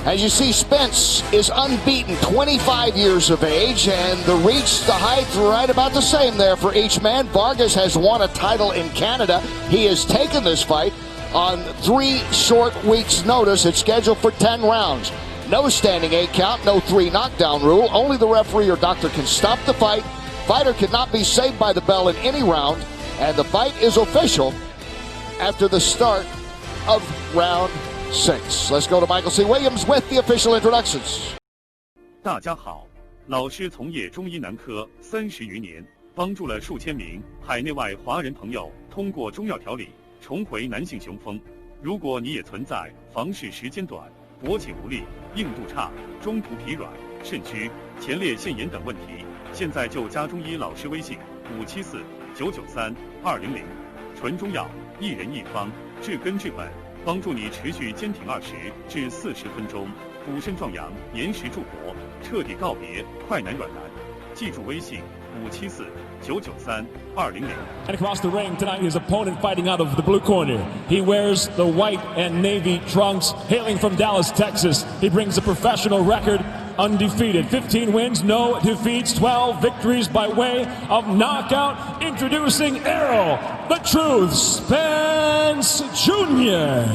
As you see, Spence is unbeaten, 25 years of age, and the reach, the height, right about the same there for each man. Vargas has won a title in Canada. He has taken this fight on 3 short weeks' notice. It's scheduled for 10 rounds. No standing 8 count, no 3 knockdown rule. Only the referee or doctor can stop the fight. Fighter cannot be saved by the bell in any round, and the fight is official after the start of round 6. Let's go to Michael C. Williams with the official introductions. 大家好，老师从业中医男科30余年，帮助了数千名海内外华人朋友通过中药调理重回男性雄风。如果你也存在房事时间短、勃起无力、硬度差、中途疲软、肾虚、前列腺炎等问题，现在就加中医老师微信574-993-200，纯中药，一人一方，治根治本，帮助你持续坚挺20至40分钟，补肾壮阳，延时助勃，彻底告别快男软男。记住微信574-993-200。 And across the ring tonight, his opponent fighting out of the blue corner. He wears the white and navy trunks, hailing from Dallas, Texas. He brings a professional record, undefeated. 15 wins, no defeats, 12 victories by way of knockout. Introducing Errol, the Truth, Spence Jr.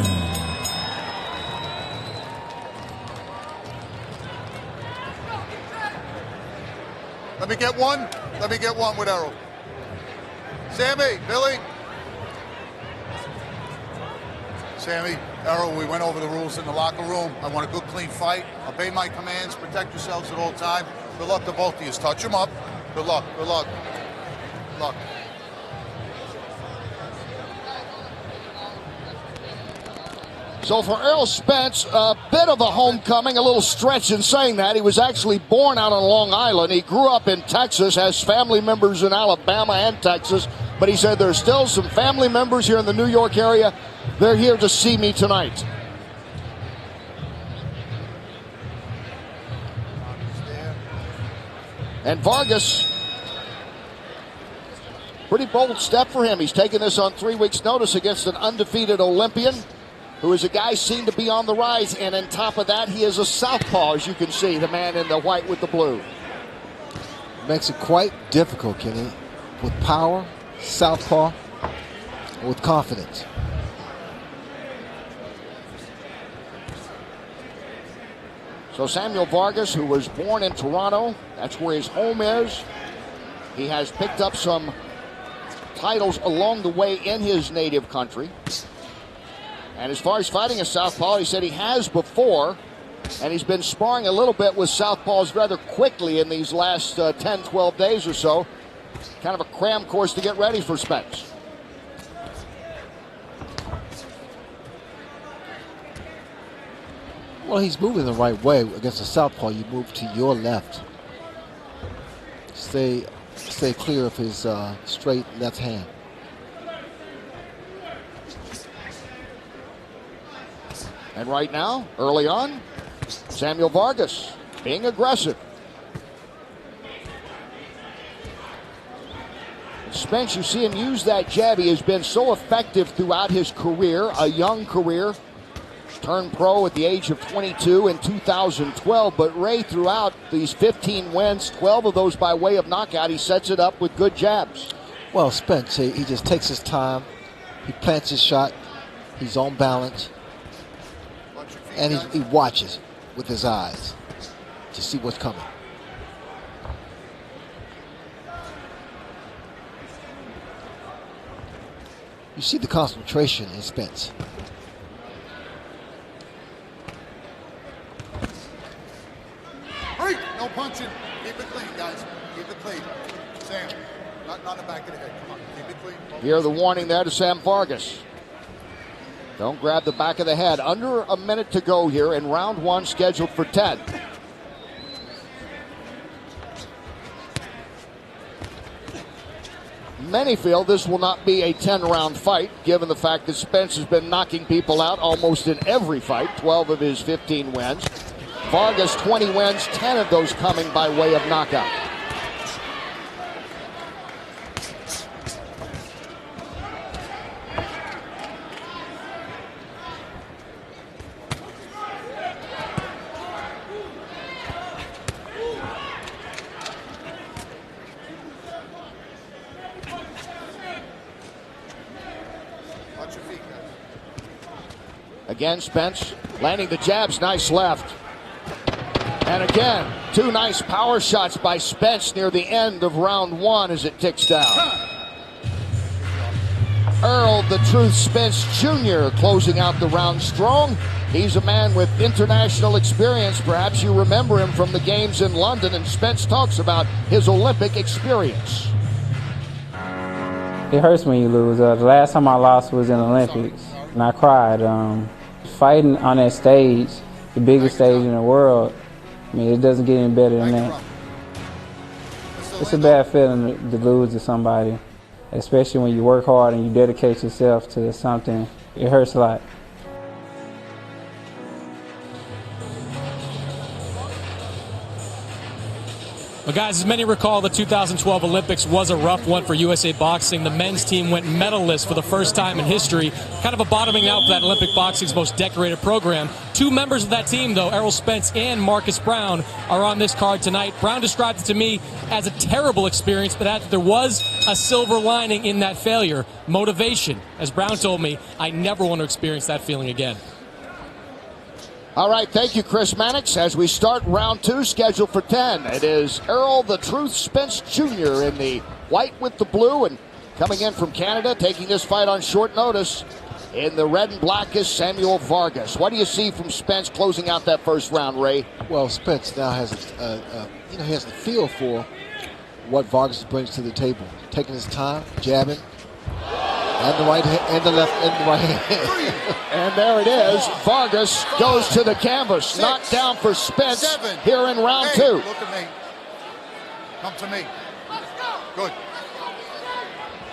Let me get one. Let me get one with Errol. Sammy, Billy. Sammy, Errol, we went over the rules in the locker room. I want a good, clean fight. Obey my commands. Protect yourselves at all times. Good luck to both of you. Touch them up. Good luck. Good luck. Good luck. So for Errol Spence, a bit of a homecoming, a little stretch in saying that. He was actually born out on Long Island. He grew up in Texas, has family members in Alabama and Texas, but he said there's still some family members here in the New York area. They're here to see me tonight. And Vargas, pretty bold step for him. He's taken this on 3 weeks' notice against an undefeated Olympian, who is a guy seen to be on the rise, and on top of that, he is a southpaw, as you can see, the man in the white with the blue. Makes it quite difficult, Kenny, with power, southpaw, and with confidence. So Samuel Vargas, who was born in Toronto, that's where his home is. He has picked up some titles along the way in his native country. And as far as fighting a southpaw, he said he has before, and he's been sparring a little bit with southpaws rather quickly in these last 10, 12 days or so. Kind of a cram course to get ready for Spence. Well, he's moving the right way. Against a southpaw, you move to your left. Stay clear of his straight left hand. And right now, early on, Samuel Vargas being aggressive. Spence, you see him use that jab. He has been so effective throughout his career, a young career. Turned pro at the age of 22 in 2012. But Ray, throughout these 15 wins, 12 of those by way of knockout, he sets it up with good jabs. Well, Spence, he just takes his time. He plants his shot. He's on balance. And he watches with his eyes to see what's coming. You see the concentration in Spence. Break! No punching. Keep it clean, guys. Keep it clean. Sam, not in the back of the head. Come on, keep it clean. Hear the warning there to Sam Vargas. Don't grab the back of the head. Under a minute to go here in round 1, scheduled for 10. Many feel this will not be a 10-round fight, given the fact that Spence has been knocking people out almost in every fight, 12 of his 15 wins. Vargas, 20 wins, 10 of those coming by way of knockout. Again, Spence landing the jabs, nice left. And again, two nice power shots by Spence near the end of round one as it ticks down. Earl the Truth Spence Jr. closing out the round strong. He's a man with international experience. Perhaps you remember him from the games in London, and Spence talks about his Olympic experience. It hurts when you lose. The last time I lost was in the Olympics, and I cried. Fighting on that stage, the biggest stage in the world, I mean, it doesn't get any better than that. It's a bad feeling to lose to somebody, especially when you work hard and you dedicate yourself to something. It hurts a lot. Well, guys, as many recall, the 2012 Olympics was a rough one for USA Boxing. The men's team went medalist for the first time in history. Kind of a bottoming out for that Olympic boxing's most decorated program. Two members of that team, though, Errol Spence and Marcus Brown, are on this card tonight. Brown described it to me as a terrible experience, but that there was a silver lining in that failure. Motivation. As Brown told me, I never want to experience that feeling again. All right, thank you, Chris Mannix. As we start round two, scheduled for 10, it is Earl the Truth Spence Jr. in the white with the blue, and coming in from Canada, taking this fight on short notice. In the red and black is Samuel Vargas. What do you see from Spence closing out that first round, Ray? Well, Spence now has he has the feel for what Vargas brings to the table. Taking his time, jabbing, and the right hand, and the left, and the right hand. And there it is. Vargas goes to the canvas. Knocked down for Spence here in round two. Look at me. Come to me. Good.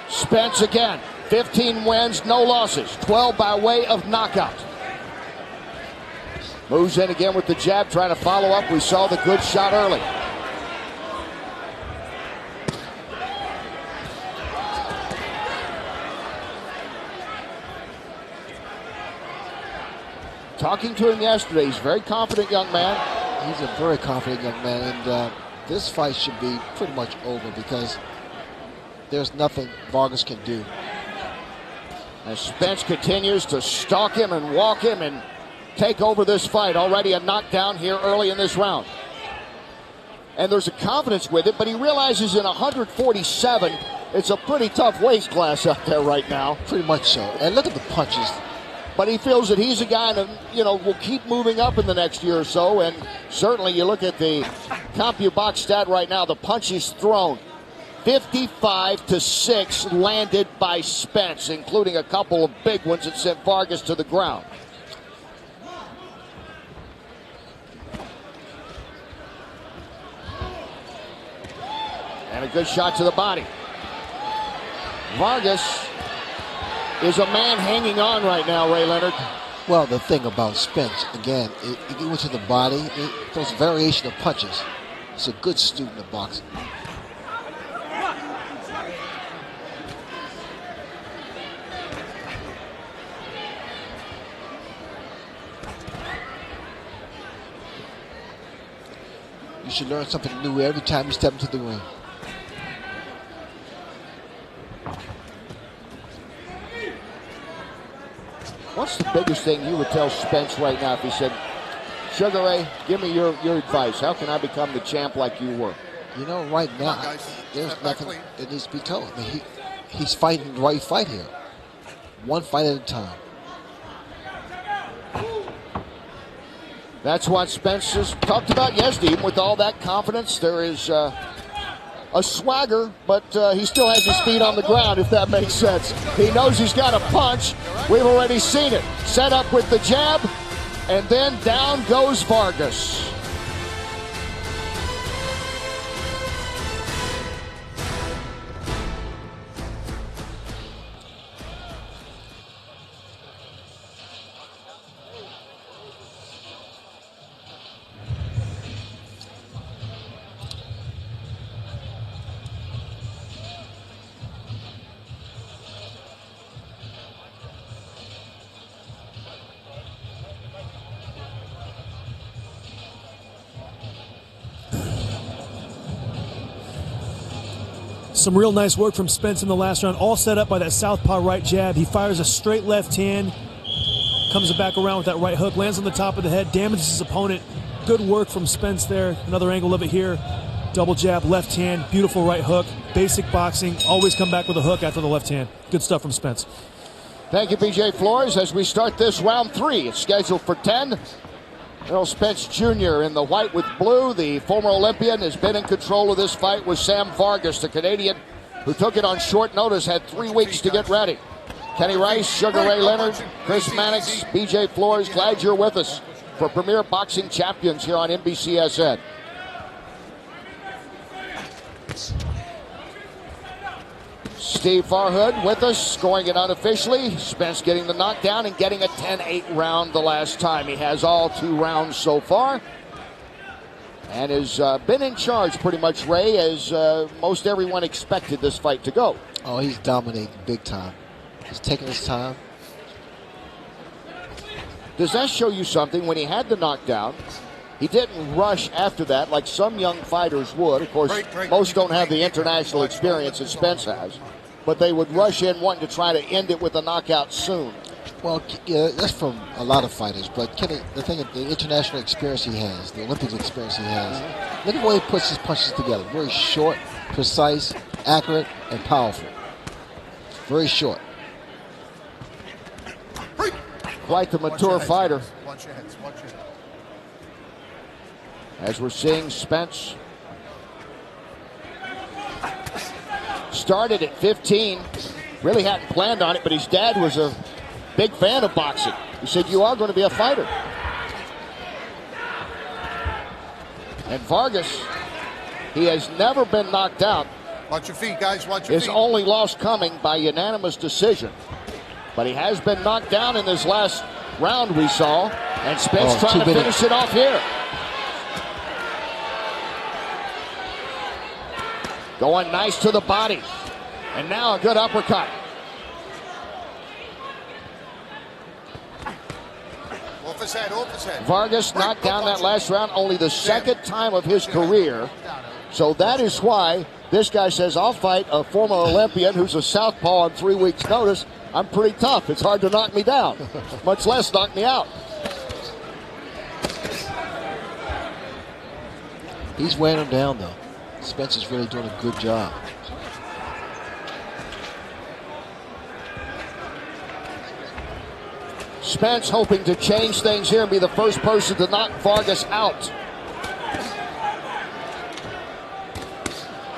Spence again. 15 wins, no losses. 12 by way of knockout. Moves in again with the jab, trying to follow up. We saw the good shot early. Talking to him yesterday, he's a very confident young man. He's a very confident young man, and this fight should be pretty much over because there's nothing Vargas can do. As Spence continues to stalk him and walk him and take over this fight. Already a knockdown here early in this round. And there's a confidence with it, but he realizes in 147, it's a pretty tough weight class up there right now. Pretty much so. And look at the punches. But he feels that he's a guy that, will keep moving up in the next year or so. And certainly you look at the CompuBox stat right now, the punches thrown. 55-6 landed by Spence, including a couple of big ones that sent Vargas to the ground. And a good shot to the body. Vargas is a man hanging on right now, Ray Leonard. Well, the thing about Spence, again, it went to the body. Those variation of punches. He's a good student of boxing. You should learn something new every time you step into the ring. What's the biggest thing you would tell Spence right now if he said, Sugar Ray, give me your advice. How can I become the champ like you were? Right now, there's nothing that needs to be told. I mean, he's fighting the right fight here. One fight at a time. That's what Spence has talked about yesterday. Even with all that confidence, there is a swagger, but he still has his feet on the ground, if that makes sense. He knows he's got a punch. We've already seen it. Set up with the jab, and then down goes Vargas. Some real nice work from Spence in the last round, all set up by that southpaw right jab. He fires a straight left hand, Comes back around with that right hook, lands on the top of the head, damages his opponent. Good work from Spence there. Another angle of it here. Double jab, left hand, beautiful right hook. Basic boxing, always come back with a hook after the left hand. Good stuff from Spence. Thank you, BJ Flores. As we start this round 3, it's scheduled for 10. Errol Spence Jr. in the white with blue. The former Olympian has been in control of this fight with Sam Vargas, the Canadian who took it on short notice, had 3 weeks to get ready. Kenny Rice, Sugar Ray Leonard, Chris Mannix, BJ Flores, glad you're with us for Premier Boxing Champions here on NBCSN. Steve Farhood with us, scoring it unofficially. Spence getting the knockdown and getting a 10-8 round the last time. He has all 2 rounds so far. And has been in charge pretty much, Ray, as most everyone expected this fight to go. Oh, he's dominating big time. He's taking his time. Does that show you something? When he had the knockdown, he didn't rush after that like some young fighters would. Of course, most don't have the international experience that Spence has. But they would rush in wanting to try to end it with a knockout soon. Well, yeah, that's from a lot of fighters. But Kenny, the thing, the international experience he has, the Olympic experience he has, look at the way he puts his punches together. Very short, precise, accurate, and powerful. Very short. Quite the mature fighter. As we're seeing Spence started at 15. Really hadn't planned on it, but his dad was a big fan of boxing. He said, you are going to be a fighter. And Vargas, he has never been knocked out. Watch your feet, guys. Watch your feet. His only loss coming by unanimous decision. But he has been knocked down in this last round we saw. And Spence trying to finish it off here. Going nice to the body. And now a good uppercut. Off his head, off his head. Vargas knocked down that last round, only the second time of his career. So that is why this guy says, I'll fight a former Olympian who's a southpaw on 3 weeks' notice. I'm pretty tough. It's hard to knock me down, much less knock me out. He's wearing him down, though. Spence is really doing a good job. Spence hoping to change things here and be the first person to knock Vargas out.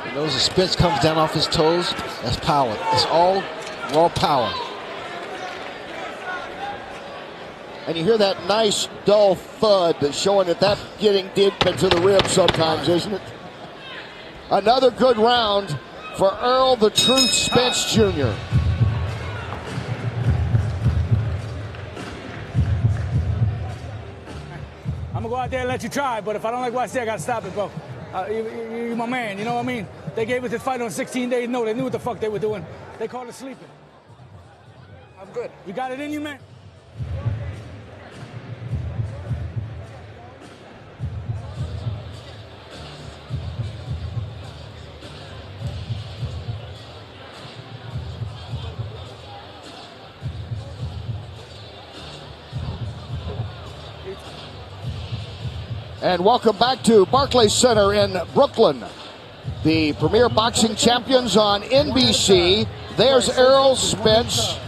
He knows if Spence comes down off his toes, that's power. It's all raw power. And you hear that nice dull thud that's showing that getting deep into the ribs sometimes, isn't it? Another good round for Earl the Truth Spence Jr. I'm gonna go out there and let you try, but if I don't like what I see, I gotta stop it, bro. You're my man, you know what I mean? They gave us this fight on 16 days. No, they knew what the fuck they were doing. They called it sleeping. I'm good. You got it in you, man? And welcome back to Barclays Center in Brooklyn. The Premier Boxing Champions on NBC. There's Errol Spence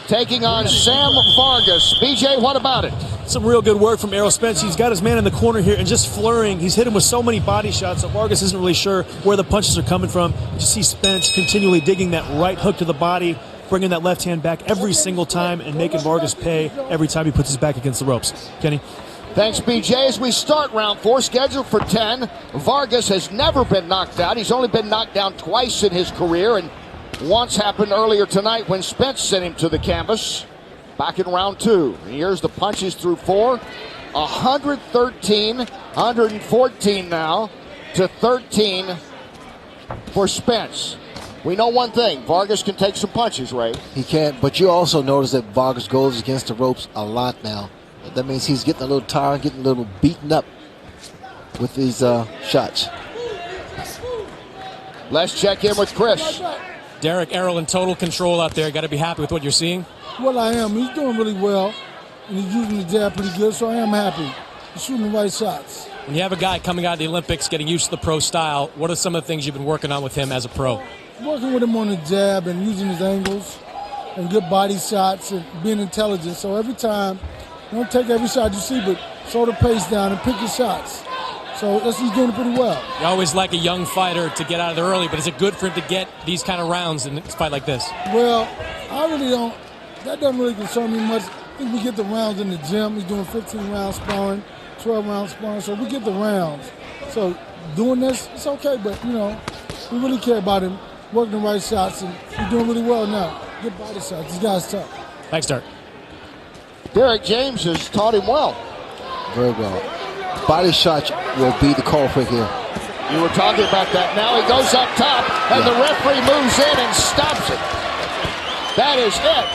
taking on Sam Vargas. BJ, what about it? Some real good work from Errol Spence. He's got his man in the corner here and just flurrying. He's hit him with so many body shots, so Vargas isn't really sure where the punches are coming from. You see Spence continually digging that right hook to the body, bringing that left hand back every single time and making Vargas pay every time he puts his back against the ropes. Kenny? Thanks, BJ. As we start round 4, scheduled for 10, Vargas has never been knocked out. He's only been knocked down twice in his career, and once happened earlier tonight when Spence sent him to the canvas back in round 2. And here's the punches through 4. 113, 114 now to 13 for Spence. We know one thing, Vargas can take some punches, Ray. He can, but you also notice that Vargas goes against the ropes a lot now. That means he's getting a little tired, getting a little beaten up with these shots. Let's check in with Chris. Derek, Errol in total control out there. Got to be happy with what you're seeing. Well, I am. He's doing really well, and he's using the jab pretty good, so I am happy. He's shooting the right shots. When you have a guy coming out of the Olympics getting used to the pro style, what are some of the things you've been working on with him as a pro? Working with him on the jab and using his angles and good body shots and being intelligent. So every time, don't take every shot you see, but slow the pace down and pick your shots. So he's doing it pretty well. You always like a young fighter to get out of there early, but is it good for him to get these kind of rounds in a fight like this? Well, I really don't. That doesn't really concern me much. I think we get the rounds in the gym. He's doing 15 rounds sparring, 12 rounds sparring, so we get the rounds. So doing this, it's okay, but, you know, we really care about him working the right shots, and he's doing really well now. Good body shots. This guy's tough. Thanks, Derek. Derek James has taught him well. Very well. Body shots will be the culprit here. You were talking about that. Now he goes up top, and the referee moves in and stops it. That is it.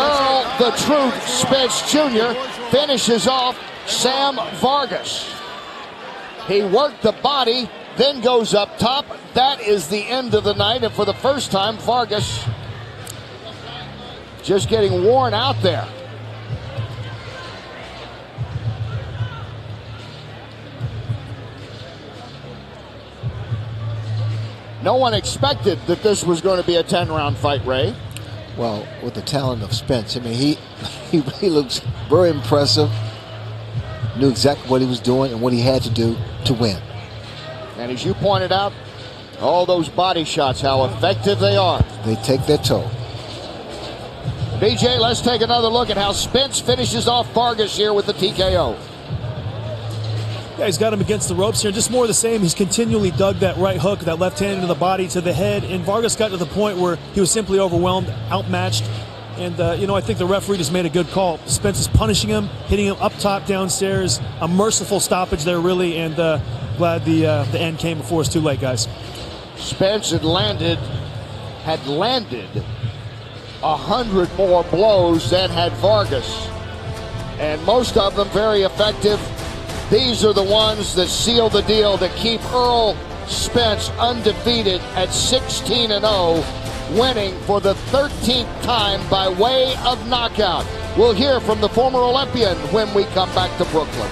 Earl the Truth Spence Jr. finishes off Sam Vargas. He worked the body, then goes up top. That is the end of the night, and for the first time, Vargas just getting worn out there. No one expected that this was going to be a 10-round fight, Ray. Well, with the talent of Spence, I mean, he really looks very impressive. Knew exactly what he was doing and what he had to do to win. And as you pointed out, all those body shots, how effective they are. They take their toll. BJ, let's take another look at how Spence finishes off Vargas here with the TKO. Yeah, he's got him against the ropes here. Just more of the same. He's continually dug that right hook, that left hand into the body to the head. And Vargas got to the point where he was simply overwhelmed, outmatched. And, you know, I think the referee just made a good call. Spence is punishing him, hitting him up top, downstairs. A merciful stoppage there, really. And glad the end came before it's too late, guys. Spence had landed 100 more blows than had Vargas. And most of them very effective. These are the ones that seal the deal to keep Earl Spence undefeated at 16-0, winning for the 13th time by way of knockout. We'll hear from the former Olympian when we come back to Brooklyn.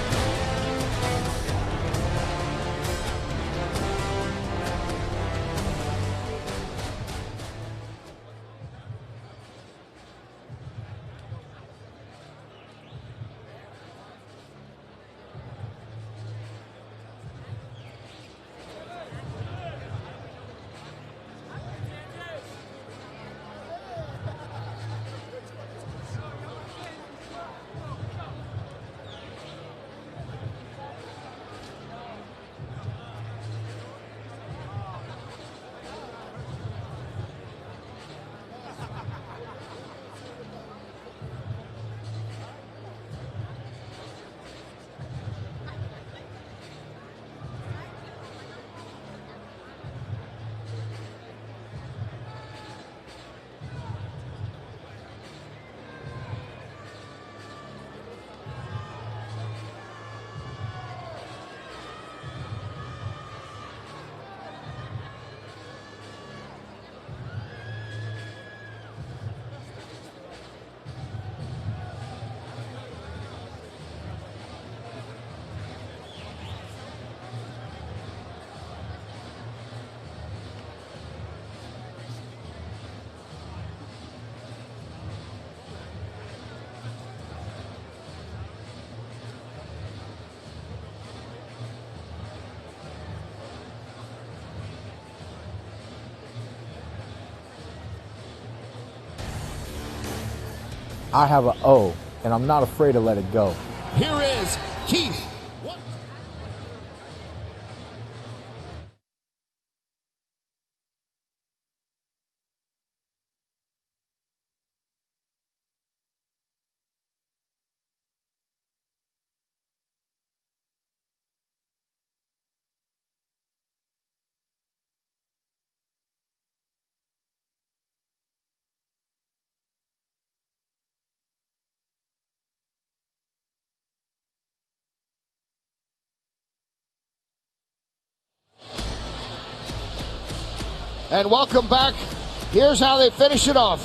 I have an O, and I'm not afraid to let it go. Here is Keith. And welcome back Here's how they finish it off.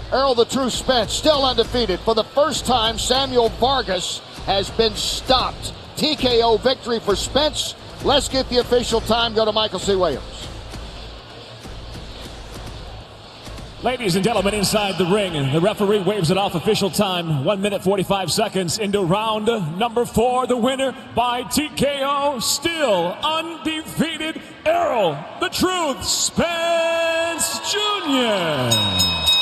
Errol the True Spence still undefeated. For the first time, Samuel Vargas has been stopped. TKO victory for Spence. Let's get the official time. Go to Michael C. Williams. Ladies and gentlemen, inside the ring, the referee waves it off. Official time, 1 minute 45 seconds into round number 4. The winner by TKO, still undefeated, Errol the Truth Spence Jr.